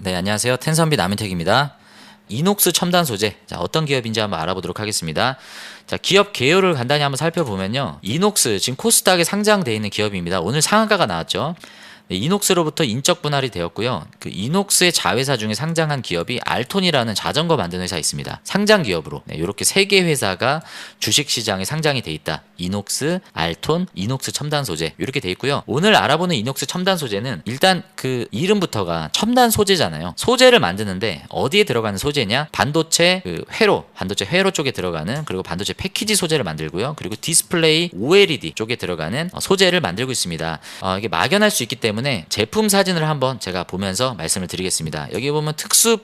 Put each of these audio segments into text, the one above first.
네, 안녕하세요. 텐선비 남은택입니다. 이녹스 첨단 소재. 자, 어떤 기업인지 한번 알아보도록 하겠습니다. 자, 기업 개요를 간단히 한번 살펴보면요. 이녹스, 지금 코스닥에 상장되어 있는 기업입니다. 오늘 상한가가 나왔죠. 네, 이녹스로부터 인적 분할이 되었고요. 그 이녹스의 자회사 중에 상장한 기업이 알톤이라는 자전거 만드는 회사 있습니다. 상장 기업으로 이렇게 세 개 회사가 주식 시장에 상장이 돼 있다. 이녹스, 알톤, 이녹스 첨단 소재 이렇게 돼 있고요. 오늘 알아보는 이녹스 첨단 소재는 일단 그 이름부터가 첨단 소재잖아요. 소재를 만드는데 어디에 들어가는 소재냐? 반도체 그 회로, 반도체 회로 쪽에 들어가는, 그리고 반도체 패키지 소재를 만들고요. 그리고 디스플레이 OLED 쪽에 들어가는 소재를 만들고 있습니다. 이게 막연할 수 있기 때문에 제품 사진을 한번 제가 보면서 말씀을 드리겠습니다. 여기 보면 특수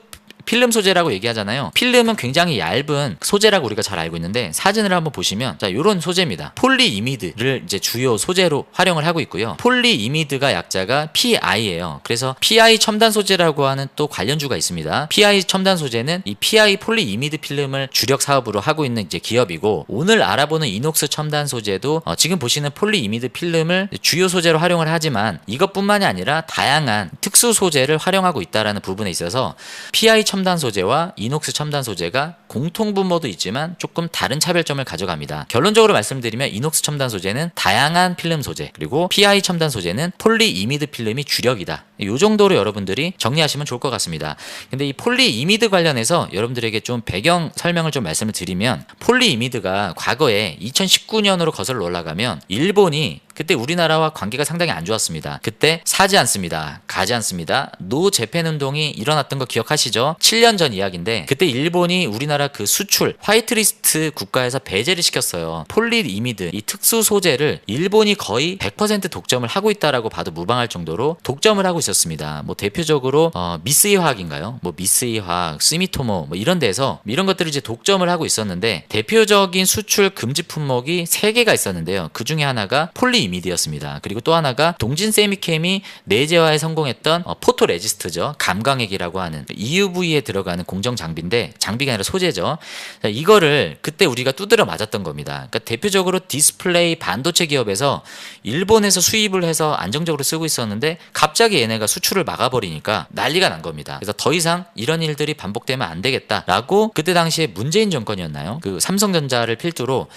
필름 소재라고 얘기하잖아요. 필름은 굉장히 얇은 소재라고 우리가 잘 알고 있는데, 사진을 한번 보시면 자, 요런 소재입니다. 폴리이미드를 이제 주요 소재로 활용을 하고 있고요. 폴리이미드가 약자가 PI예요. 그래서 PI 첨단 소재라고 하는 또 관련주가 있습니다. PI 첨단 소재는 이 PI 폴리이미드 필름을 주력 사업으로 하고 있는 이제 기업이고, 오늘 알아보는 이녹스 첨단 소재도 지금 보시는 폴리이미드 필름을 주요 소재로 활용을 하지만 이것뿐만이 아니라 다양한 특수 소재를 활용하고 있다라는 부분에 있어서 PI 첨단 소재와 이녹스 첨단 소재가 공통 분모도 있지만 조금 다른 차별점을 가져갑니다. 결론적으로 말씀드리면 이녹스 첨단 소재는 다양한 필름 소재, 그리고 PI 첨단 소재는 폴리이미드 필름이 주력이다. 이 정도로 여러분들이 정리하시면 좋을 것 같습니다. 근데 이 폴리이미드 관련해서 여러분들에게 좀 배경 설명을 좀 말씀을 드리면, 폴리이미드가 과거에 2019년으로 거슬러 올라가면 일본이 그때 우리나라와 관계가 상당히 안 좋았습니다. 그때 사지 않습니다. 가지 않습니다. 노 재팬 운동이 일어났던 거 기억하시죠? 7년 전 이야기인데, 그때 일본이 우리나라 그 수출 화이트리스트 국가에서 배제를 시켰어요. 폴리이미드 이 특수 소재를 일본이 거의 100% 독점을 하고 있다라고 봐도 무방할 정도로 독점을 하고 있었습니다. 뭐 대표적으로 미쓰이 화학인가요? 뭐 미쓰이 화학, 스미토모 뭐 이런 데서 이런 것들을 이제 독점을 하고 있었는데, 대표적인 수출 금지 품목이 3개가 있었는데요. 그 중에 하나가 폴리이미드였습니다. 그리고 또 하나가 동진 세미캠이 내재화에 성공했던 포토레지스트죠. 감광액이라고 하는 EUV에 들어가는 공정 장비인데, 장비가 아니라 소재죠. 자, 이거를 그때 우리가 두드려 맞았던 겁니다. 그러니까 대표적으로 디스플레이 반도체 기업에서 일본에서 수입을 해서 안정적으로 쓰고 있었는데, 갑자기 얘네가 수출을 막아버리니까 난리가 난 겁니다. 그래서 더 이상 이런 일들이 반복되면 안 되겠다라고, 그때 당시에 문재인 정권이었나요? 그 삼성전자를 필두로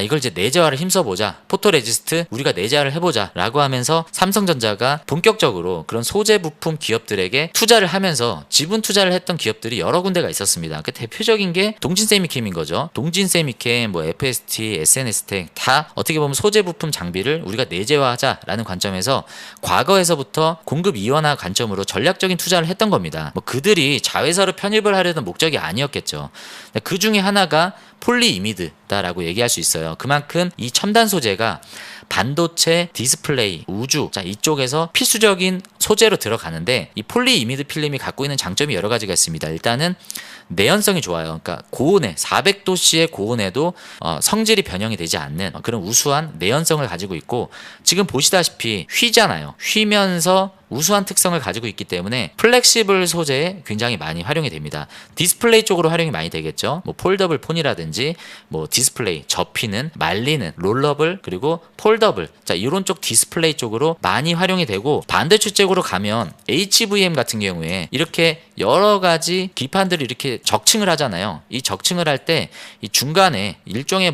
이걸 이제 내재화를 힘써보자, 포토레지스트 우리가 내재화를 해보자 라고 하면서 삼성전자가 본격적으로 그런 소재 부품 기업들에게 투자를 하면서 지분 투자를 했던 기업들이 여러 군데가 있었습니다. 그 대표적인 게 동진세미캠인 거죠. 동진세미캠, 뭐 FST, SNS텍 다 어떻게 보면 소재 부품 장비를 우리가 내재화하자라는 관점에서 과거에서부터 공급 이원화 관점으로 전략적인 투자를 했던 겁니다. 뭐 그들이 자회사로 편입을 하려던 목적이 아니었겠죠. 그 중에 하나가 폴리이미드다라고 얘기할 수 있어요. 그만큼 이 첨단 소재가 반도체, 디스플레이, 우주, 자, 이쪽에서 필수적인 소재로 들어가는데, 이 폴리이미드 필름이 갖고 있는 장점이 여러 가지가 있습니다. 일단은 내연성이 좋아요. 그러니까 고온에 400도씨의 고온에도 성질이 변형이 되지 않는 그런 우수한 내연성을 가지고 있고, 지금 보시다시피 휘잖아요. 휘면서 우수한 특성을 가지고 있기 때문에 플렉시블 소재에 굉장히 많이 활용이 됩니다. 디스플레이 쪽으로 활용이 많이 되겠죠. 뭐 폴더블 폰이라든지 뭐 디스플레이 접히는, 말리는, 롤러블, 그리고 폴더블, 자, 이런 쪽 디스플레이 쪽으로 많이 활용이 되고, 반대쪽 쪽으로 가면 HVM 같은 경우에 이렇게 여러 가지 기판들을 이렇게 적층을 하잖아요. 이 적층을 할 때 이 중간에 일종의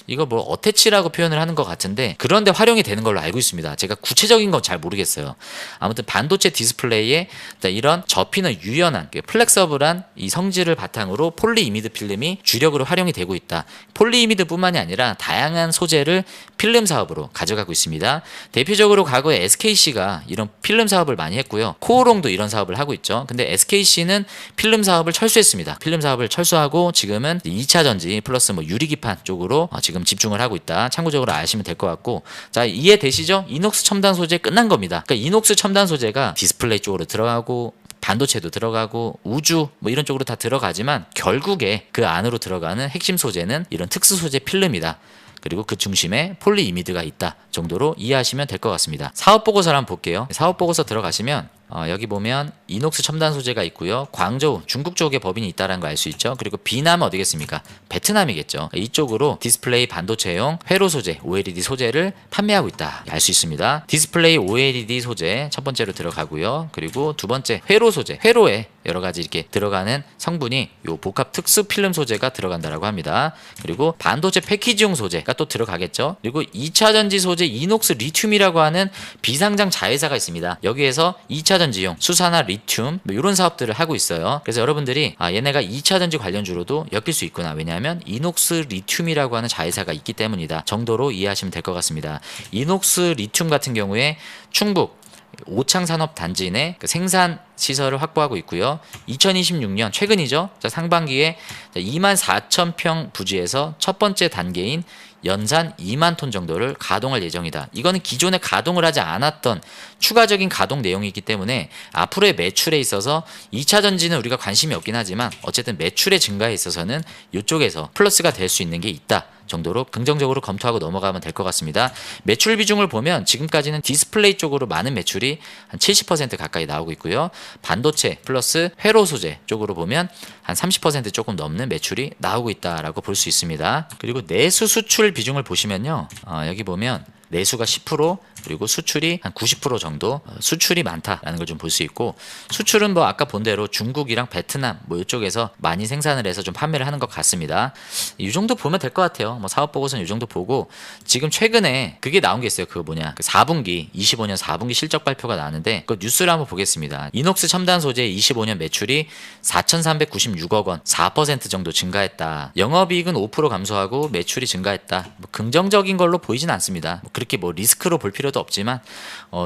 이거 어태치라고 표현을 하는 것 같은데, 그런데 활용이 되는 걸로 알고 있습니다. 제가 구체적인 건 잘 모르겠어요. 아무튼 반도체 디스플레이에 이런 접히는 유연한 플렉서블한 이 성질을 바탕으로 폴리이미드 필름이 주력으로 활용이 되고 있다. 폴리이미드뿐만이 아니라 다양한 소재를 필름 사업으로 가져가고 있습니다. 대표적으로 과거에 SKC가 이런 필름 사업을 많이 했고요. 코오롱도 이런 사업을 하고 있죠. 근데 SKC는 필름 사업을 철수했습니다. 필름 사업을 철수하고 지금은 2차 전지 플러스 유리기판 쪽으로 지금 집중을 하고 있다. 참고적으로 아시면 될 것 같고, 자, 이해되시죠? 이녹스 첨단 소재 끝난 겁니다. 그러니까 이녹스 첨단 소재가 디스플레이 쪽으로 들어가고, 반도체도 들어가고, 우주 이런 쪽으로 다 들어가지만 결국에 그 안으로 들어가는 핵심 소재는 이런 특수 소재 필름이다. 그리고 그 중심에 폴리이미드가 있다 정도로 이해하시면 될 것 같습니다. 사업보고서를 한번 볼게요. 사업보고서 들어가시면 여기 보면 이녹스 첨단 소재가 있고요. 광저우 중국 쪽에 법인이 있다는 거 알 수 있죠. 그리고 B남은 어디겠습니까? 베트남이겠죠. 이쪽으로 디스플레이 반도체용 회로 소재 OLED 소재를 판매하고 있다 알 수 있습니다. 디스플레이 OLED 소재 첫 번째로 들어가고요. 그리고 두 번째 회로 소재, 회로에 여러 가지 이렇게 들어가는 성분이 요 복합 특수 필름 소재가 들어간다라고 합니다. 그리고 반도체 패키지용 소재가 또 들어가겠죠. 그리고 2차 전지 소재 이녹스 리튬이라고 하는 비상장 자회사가 있습니다. 여기에서 2차 전지용 수산화 리튬 뭐 이런 사업들을 하고 있어요. 그래서 여러분들이 얘네가 2차 전지 관련주로도 엮일 수 있구나. 왜냐하면 이녹스 리튬이라고 하는 자회사가 있기 때문이다 정도로 이해하시면 될 것 같습니다. 이녹스 리튬 같은 경우에 충북 오창산업단지 내 생산 시설을 확보하고 있고요. 2026년 최근이죠. 상반기에 24,000평 부지에서 첫 번째 단계인 연산 2만 톤 정도를 가동할 예정이다. 이거는 기존에 가동을 하지 않았던 추가적인 가동 내용이기 때문에 앞으로의 매출에 있어서 2차 전지는 우리가 관심이 없긴 하지만 어쨌든 매출의 증가에 있어서는 이쪽에서 플러스가 될 수 있는 게 있다 정도로 긍정적으로 검토하고 넘어가면 될 것 같습니다. 매출 비중을 보면 지금까지는 디스플레이 쪽으로 많은 매출이 한 70% 가까이 나오고 있고요. 반도체 플러스 회로 소재 쪽으로 보면 한 30% 조금 넘는 매출이 나오고 있다라고 볼 수 있습니다. 그리고 내수 수출 비중을 보시면요. 여기 보면 내수가 10% 그리고 수출이 한 90% 정도 수출이 많다라는 걸 좀 볼 수 있고 수출은 뭐 아까 본 대로 중국이랑 베트남 뭐 이쪽에서 많이 생산을 해서 좀 판매를 하는 것 같습니다. 이 정도 보면 될 것 같아요. 뭐 사업 보고서는 이 정도 보고 지금 최근에 그게 나온 게 있어요. 그거 뭐냐 그 4분기 25년 4분기 실적 발표가 나왔는데 그 뉴스를 한번 보겠습니다. 이녹스 첨단 소재 25년 매출이 4,396억 원 4% 정도 증가했다. 영업이익은 5% 감소하고 매출이 증가했다. 뭐 긍정적인 걸로 보이진 않습니다. 뭐 그렇게 뭐 리스크로 볼 필요도 없지만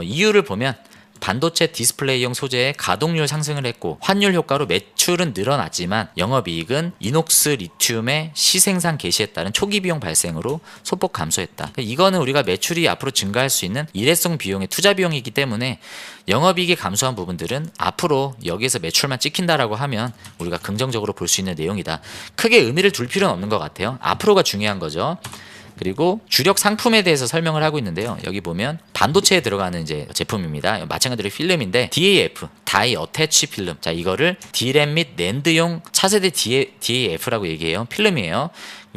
이유를 보면 반도체 디스플레이용 소재의 가동률 상승을 했고 환율 효과로 매출은 늘어났지만 영업이익은 이녹스 리튬의 시생산 개시에 따른 초기 비용 발생으로 소폭 감소했다. 이거는 우리가 매출이 앞으로 증가할 수 있는 일회성 비용의 투자 비용이기 때문에 영업이익이 감소한 부분들은 앞으로 여기에서 매출만 찍힌다라고 하면 우리가 긍정적으로 볼 수 있는 내용이다. 크게 의미를 둘 필요는 없는 것 같아요. 앞으로가 중요한 거죠. 그리고 주력 상품에 대해서 설명을 하고 있는데요. 여기 보면 반도체에 들어가는 이제 제품입니다. 마찬가지로 필름인데 DAF, 다이 어태치 필름. 자, 이거를 D램 및 낸드용 차세대 DAF라고 얘기해요. 필름이에요.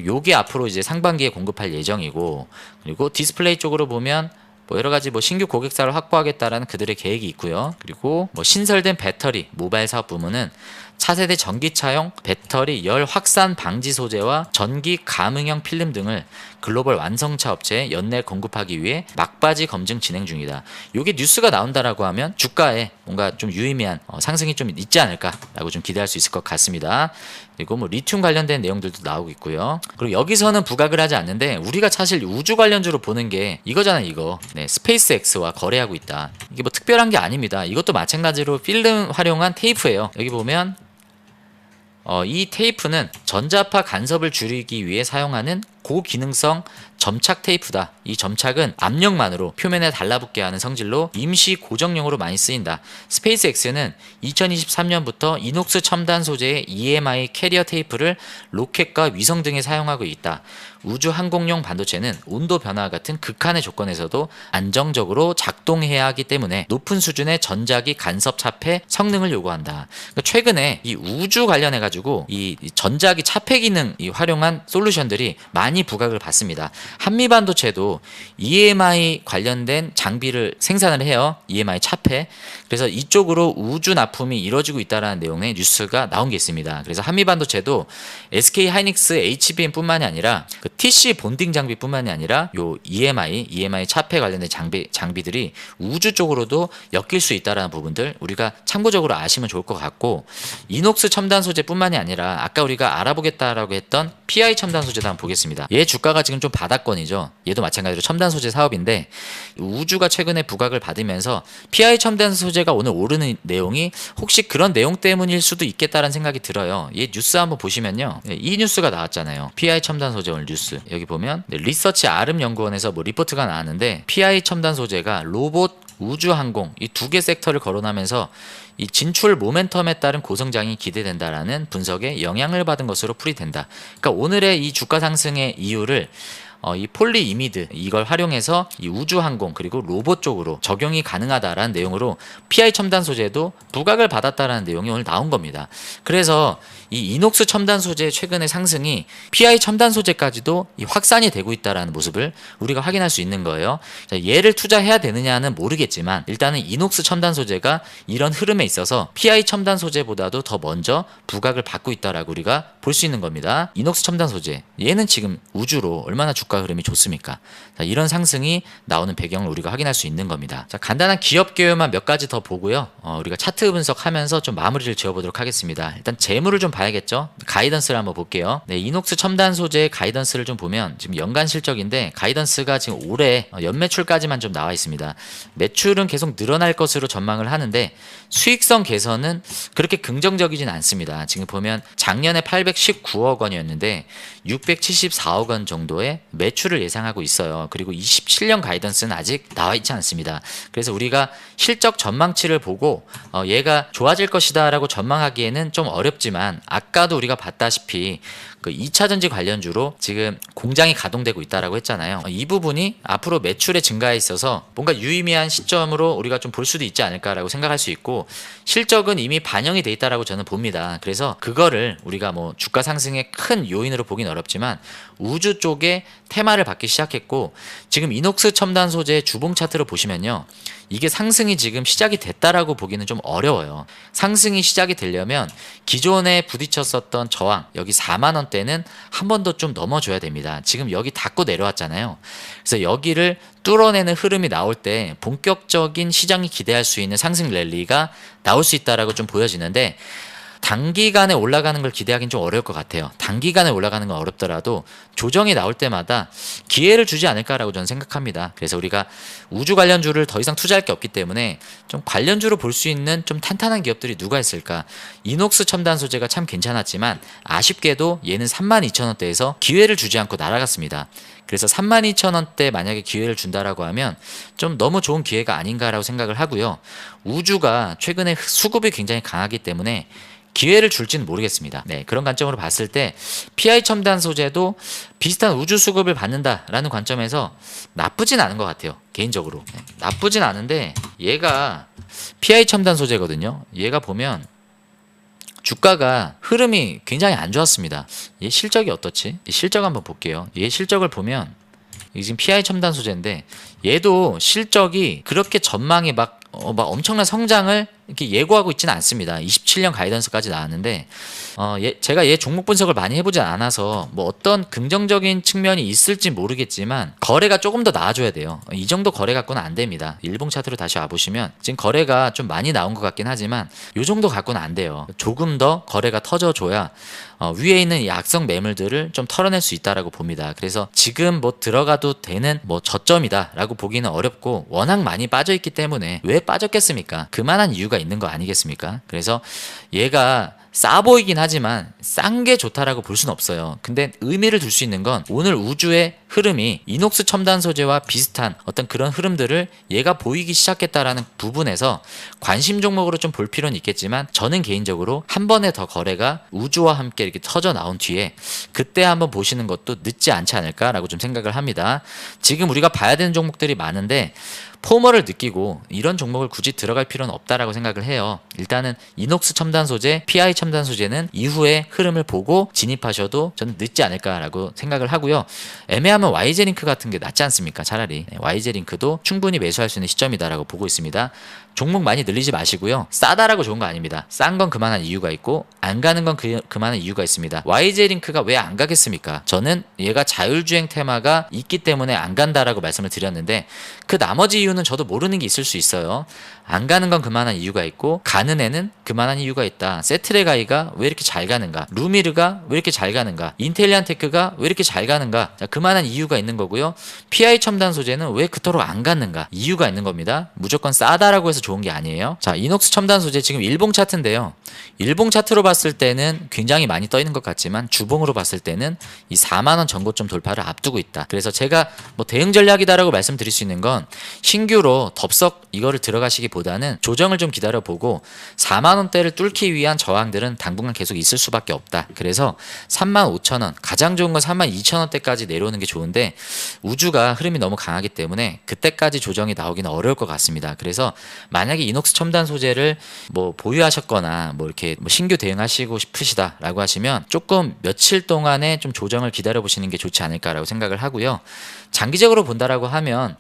요게 앞으로 이제 상반기에 공급할 예정이고 그리고 디스플레이 쪽으로 보면 뭐 여러 가지 뭐 신규 고객사를 확보하겠다라는 그들의 계획이 있고요. 그리고 뭐 신설된 배터리 모바일 사업 부문은 차세대 전기차용 배터리 열 확산 방지 소재와 전기 감응형 필름 등을 글로벌 완성차 업체에 연내 공급하기 위해 막바지 검증 진행 중이다. 이게 뉴스가 나온다라고 하면 주가에 뭔가 좀 유의미한 상승이 좀 있지 않을까라고 좀 기대할 수 있을 것 같습니다. 그리고 뭐 리튬 관련된 내용들도 나오고 있고요. 그리고 여기서는 부각을 하지 않는데 우리가 사실 우주 관련주로 보는 게 이거잖아요. 이거 스페이스X와 거래하고 있다. 이게 뭐 특별한 게 아닙니다. 이것도 마찬가지로 필름 활용한 테이프예요. 여기 보면 이 테이프는 전자파 간섭을 줄이기 위해 사용하는 고기능성 점착 테이프다. 이 점착은 압력만으로 표면에 달라붙게 하는 성질로 임시 고정용으로 많이 쓰인다. 스페이스X는 2023년부터 이녹스 첨단 소재의 EMI 캐리어 테이프를 로켓과 위성 등에 사용하고 있다. 우주 항공용 반도체는 온도 변화와 같은 극한의 조건에서도 안정적으로 작동해야 하기 때문에 높은 수준의 전자기 간섭 차폐 성능을 요구한다. 그러니까 최근에 이 우주 관련해 가지고 이 전자기 차폐 기능 활용한 솔루션들이 많이 부각을 받습니다. 한미반도체도 EMI 관련된 장비를 생산을 해요. EMI 차폐. 그래서 이쪽으로 우주 납품이 이루어지고 있다는 내용의 뉴스가 나온 게 있습니다. 그래서 한미반도체도 SK 하이닉스 HBM뿐만이 아니라 그 TC 본딩 장비뿐만이 아니라 요 EMI 차폐 관련된 장비들이 우주 쪽으로도 엮일 수 있다는 부분들 우리가 참고적으로 아시면 좋을 것 같고 이녹스 첨단 소재뿐만이 아니라 아까 우리가 알아보겠다라고 했던 PI 첨단 소재도 한번 보겠습니다. 얘 주가가 지금 좀 바닥권이죠. 얘도 마찬가지로 첨단 소재 사업인데 우주가 최근에 부각을 받으면서 PI 첨단 소재가 오늘 오르는 내용이 혹시 그런 내용 때문일 수도 있겠다라는 생각이 들어요. 얘 뉴스 한번 보시면요. 이 뉴스가 나왔잖아요. PI 첨단 소재 오늘 뉴스. 여기 보면 리서치 아름연구원에서 뭐 리포트가 나왔는데 PI 첨단 소재가 로봇, 우주항공 이 두 개 섹터를 거론하면서 이 진출 모멘텀에 따른 고성장이 기대된다라는 분석에 영향을 받은 것으로 풀이된다. 그러니까 오늘의 이 주가 상승의 이유를 이 폴리이미드 이걸 활용해서 이 우주항공 그리고 로봇 쪽으로 적용이 가능하다라는 내용으로 PI 첨단 소재도 부각을 받았다라는 내용이 오늘 나온 겁니다. 그래서 이 이녹스 첨단 소재의 최근의 상승이 PI 첨단 소재까지도 확산이 되고 있다라는 모습을 우리가 확인할 수 있는 거예요. 자, 얘를 투자해야 되느냐는 모르겠지만 일단은 이녹스 첨단 소재가 이런 흐름에 있어서 PI 첨단 소재보다도 더 먼저 부각을 받고 있다라고 우리가 볼 수 있는 겁니다. 이녹스 첨단 소재 얘는 지금 우주로 얼마나 주가 흐름이 좋습니까? 자, 이런 상승이 나오는 배경을 우리가 확인할 수 있는 겁니다. 자, 간단한 기업 개요만 몇 가지 더 보고요. 우리가 차트 분석하면서 좀 마무리를 지어보도록 하겠습니다. 일단 재물을 좀 봐야겠죠. 가이던스를 한번 볼게요. 네, 이녹스 첨단 소재의 가이던스를 좀 보면 지금 연간 실적인데 가이던스가 지금 올해 연매출까지만 좀 나와 있습니다. 매출은 계속 늘어날 것으로 전망을 하는데 수익성 개선은 그렇게 긍정적이진 않습니다. 지금 보면 작년에 819억 원이었는데 674억 원 정도의 매출을 예상하고 있어요. 그리고 27년 가이던스는 아직 나와 있지 않습니다. 그래서 우리가 실적 전망치를 보고 얘가 좋아질 것이다 라고 전망하기에는 좀 어렵지만 아까도 우리가 봤다시피 그 2차전지 관련주로 지금 공장이 가동되고 있다라고 했잖아요. 이 부분이 앞으로 매출의 증가에 있어서 뭔가 유의미한 시점으로 우리가 좀 볼 수도 있지 않을까라고 생각할 수 있고 실적은 이미 반영이 돼 있다라고 저는 봅니다. 그래서 그거를 우리가 뭐 주가 상승의 큰 요인으로 보긴 어렵지만 우주 쪽에 테마를 받기 시작했고 지금 이녹스 첨단 소재 주봉 차트로 보시면요. 이게 상승이 지금 시작이 됐다라고 보기는 좀 어려워요. 상승이 시작이 되려면 기존에 부딪혔었던 저항 여기 4만 원대는 한 번 더 좀 넘어줘야 됩니다. 지금 여기 닫고 내려왔잖아요. 그래서 여기를 뚫어내는 흐름이 나올 때 본격적인 시장이 기대할 수 있는 상승 랠리가 나올 수 있다라고 좀 보여지는데 단기간에 올라가는 걸 기대하기는 좀 어려울 것 같아요. 단기간에 올라가는 건 어렵더라도 조정이 나올 때마다 기회를 주지 않을까라고 저는 생각합니다. 그래서 우리가 우주 관련주를 더 이상 투자할 게 없기 때문에 좀 관련주로 볼 수 있는 좀 탄탄한 기업들이 누가 있을까? 이녹스 첨단 소재가 참 괜찮았지만 아쉽게도 얘는 32,000원대에서 기회를 주지 않고 날아갔습니다. 그래서 32,000원대 만약에 기회를 준다라고 하면 좀 너무 좋은 기회가 아닌가라고 생각을 하고요. 우주가 최근에 수급이 굉장히 강하기 때문에 기회를 줄지는 모르겠습니다. 네, 그런 관점으로 봤을 때 PI 첨단 소재도 비슷한 우주 수급을 받는다라는 관점에서 나쁘진 않은 것 같아요. 개인적으로. 네, 나쁘진 않은데 얘가 PI 첨단 소재거든요. 얘가 보면 주가가 흐름이 굉장히 안 좋았습니다. 얘 실적이 어떻지? 실적 한번 볼게요. 얘 실적을 보면 이게 지금 PI 첨단 소재인데 얘도 실적이 그렇게 전망이 막 엄청난 성장을 이렇게 예고하고 있지는 않습니다. 27년 가이던스까지 나왔는데 제가 얘 종목 분석을 많이 해보지 않아서 뭐 어떤 긍정적인 측면이 있을지 모르겠지만 거래가 조금 더 나아져야 돼요. 이 정도 거래 갖고는 안 됩니다. 일봉 차트로 다시 와보시면 지금 거래가 좀 많이 나온 것 같긴 하지만 이 정도 갖고는 안 돼요. 조금 더 거래가 터져줘야 위에 있는 이 악성 매물들을 좀 털어낼 수 있다라고 봅니다. 그래서 지금 뭐 들어가도 되는 뭐 저점이다라고 보기는 어렵고 워낙 많이 빠져있기 때문에 왜 빠졌겠습니까? 그만한 이유가 있는 거 아니겠습니까? 그래서 얘가 싸 보이긴 하지만 싼 게 좋다라고 볼 수는 없어요. 근데 의미를 둘 수 있는 건 오늘 우주의 흐름이 이녹스 첨단 소재와 비슷한 어떤 그런 흐름들을 얘가 보이기 시작했다라는 부분에서 관심 종목으로 좀 볼 필요는 있겠지만 저는 개인적으로 한 번에 더 거래가 우주와 함께 이렇게 터져 나온 뒤에 그때 한번 보시는 것도 늦지 않지 않을까라고 좀 생각을 합니다. 지금 우리가 봐야 되는 종목들이 많은데 포머를 느끼고 이런 종목을 굳이 들어갈 필요는 없다라고 생각을 해요. 일단은 이녹스 첨단 소재, PI 첨단 소재는 이후에 흐름을 보고 진입하셔도 저는 늦지 않을까라고 생각을 하고요. 애매하면 YJ링크 같은 게 낫지 않습니까? 차라리 YJ링크도 충분히 매수할 수 있는 시점이다라고 보고 있습니다. 종목 많이 늘리지 마시고요. 싸다라고 좋은 거 아닙니다. 싼 건 그만한 이유가 있고 안 가는 건 그만한 이유가 있습니다. YJ링크가 왜 안 가겠습니까? 저는 얘가 자율주행 테마가 있기 때문에 안 간다라고 말씀을 드렸는데 그 나머지 이유는 저도 모르는 게 있을 수 있어요. 안 가는 건 그만한 이유가 있고 가는 애는 그만한 이유가 있다. 세트레가이가 왜 이렇게 잘 가는가? 루미르가 왜 이렇게 잘 가는가? 인텔리안테크가 왜 이렇게 잘 가는가? 자, 그만한 이유가 있는 거고요. PI 첨단 소재는 왜 그토록 안 갔는가? 이유가 있는 겁니다. 무조건 싸다라고 해서 좋은 게 아니에요. 자, 이녹스 첨단 소재 지금 일봉 차트인데요. 일봉 차트로 봤을 봤을 때는 굉장히 많이 떠 있는 것 같지만 주봉으로 봤을 때는 이 4만원 전고점 돌파를 앞두고 있다. 그래서 제가 뭐 대응 전략이다라고 말씀드릴 수 있는 건 신규로 덥석 이거를 들어가시기보다는 조정을 좀 기다려보고 4만원대를 뚫기 위한 저항들은 당분간 계속 있을 수밖에 없다. 그래서 35,000원, 가장 좋은 건 32,000원대까지 내려오는 게 좋은데 우주가 흐름이 너무 강하기 때문에 그때까지 조정이 나오기는 어려울 것 같습니다. 그래서 만약에 이녹스 첨단 소재를 뭐 보유하셨거나 뭐 이렇게 뭐 신규 대응하시고 싶으시다라고 하시면 조금 며칠 동안에 좀 조정을 기다려 보시는 게 좋지 않을까라고 생각을 하고요. 장기적으로 본다라고 하면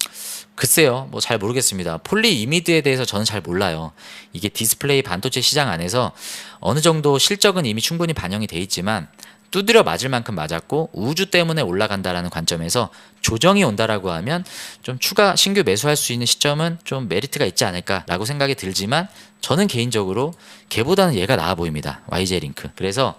글쎄요, 뭐 잘 모르겠습니다. 폴리 이미드에 대해서 저는 잘 몰라요. 이게 디스플레이 반도체 시장 안에서 어느 정도 실적은 이미 충분히 반영이 돼 있지만 두드려 맞을 만큼 맞았고 우주 때문에 올라간다라는 관점에서 조정이 온다라고 하면 좀 추가 신규 매수할 수 있는 시점은 좀 메리트가 있지 않을까라고 생각이 들지만 저는 개인적으로 걔보다는 얘가 나아 보입니다. YJ링크. 그래서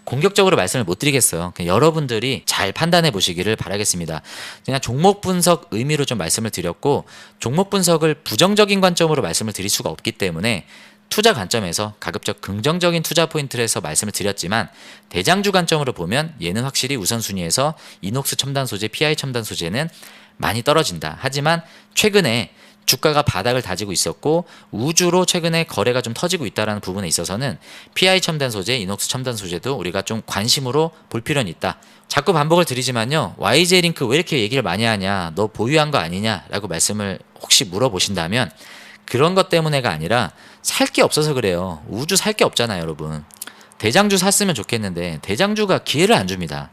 공격적으로 말씀을 못 드리겠어요. 그냥 여러분들이 잘 판단해 보시기를 바라겠습니다. 그냥 종목 분석 의미로 좀 말씀을 드렸고 종목 분석을 부정적인 관점으로 말씀을 드릴 수가 없기 때문에 투자 관점에서 가급적 긍정적인 투자 포인트를 해서 말씀을 드렸지만 대장주 관점으로 보면 얘는 확실히 우선순위에서 이녹스 첨단 소재, PI 첨단 소재는 많이 떨어진다. 하지만 최근에 주가가 바닥을 다지고 있었고 우주로 최근에 거래가 좀 터지고 있다는 부분에 있어서는 PI 첨단 소재, 이녹스 첨단 소재도 우리가 좀 관심으로 볼 필요는 있다. 자꾸 반복을 드리지만요. YJ링크 왜 이렇게 얘기를 많이 하냐, 너 보유한 거 아니냐라고 말씀을 혹시 물어보신다면 그런 것 때문에가 아니라 살 게 없어서 그래요. 우주 살 게 없잖아요, 여러분. 대장주 샀으면 좋겠는데 대장주가 기회를 안 줍니다.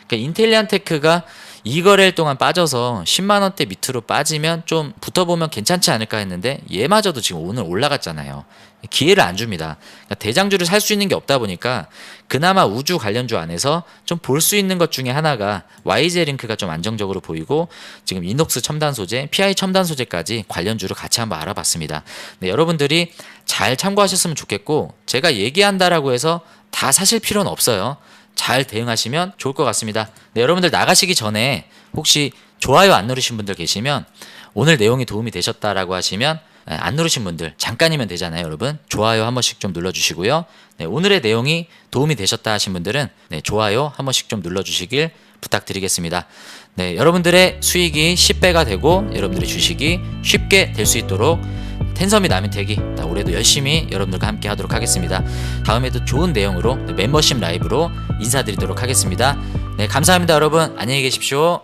그러니까 인텔리안테크가 이 거래일 동안 빠져서 10만원대 밑으로 빠지면 좀 붙어보면 괜찮지 않을까 했는데 얘마저도 지금 오늘 올라갔잖아요. 기회를 안 줍니다. 그러니까 대장주를 살 수 있는 게 없다 보니까 그나마 우주 관련주 안에서 좀 볼 수 있는 것 중에 하나가 YJ링크가 좀 안정적으로 보이고 지금 이녹스 첨단 소재, PI 첨단 소재까지 관련주를 같이 한번 알아봤습니다. 네, 여러분들이 잘 참고하셨으면 좋겠고 제가 얘기한다라고 해서 다 사실 필요는 없어요. 잘 대응하시면 좋을 것 같습니다. 네, 여러분들 나가시기 전에 혹시 좋아요 안 누르신 분들 계시면 오늘 내용이 도움이 되셨다라고 하시면 안 누르신 분들 잠깐이면 되잖아요, 여러분. 좋아요 한 번씩 좀 눌러주시고요. 네, 오늘의 내용이 도움이 되셨다 하신 분들은 네, 좋아요 한 번씩 좀 눌러주시길 부탁드리겠습니다. 네, 여러분들의 수익이 10배가 되고 여러분들의 주식이 쉽게 될 수 있도록 텐섬이 나민테기 올해도 열심히 여러분들과 함께 하도록 하겠습니다. 다음에도 좋은 내용으로 멤버십 라이브로 인사드리도록 하겠습니다. 네, 감사합니다, 여러분. 안녕히 계십시오.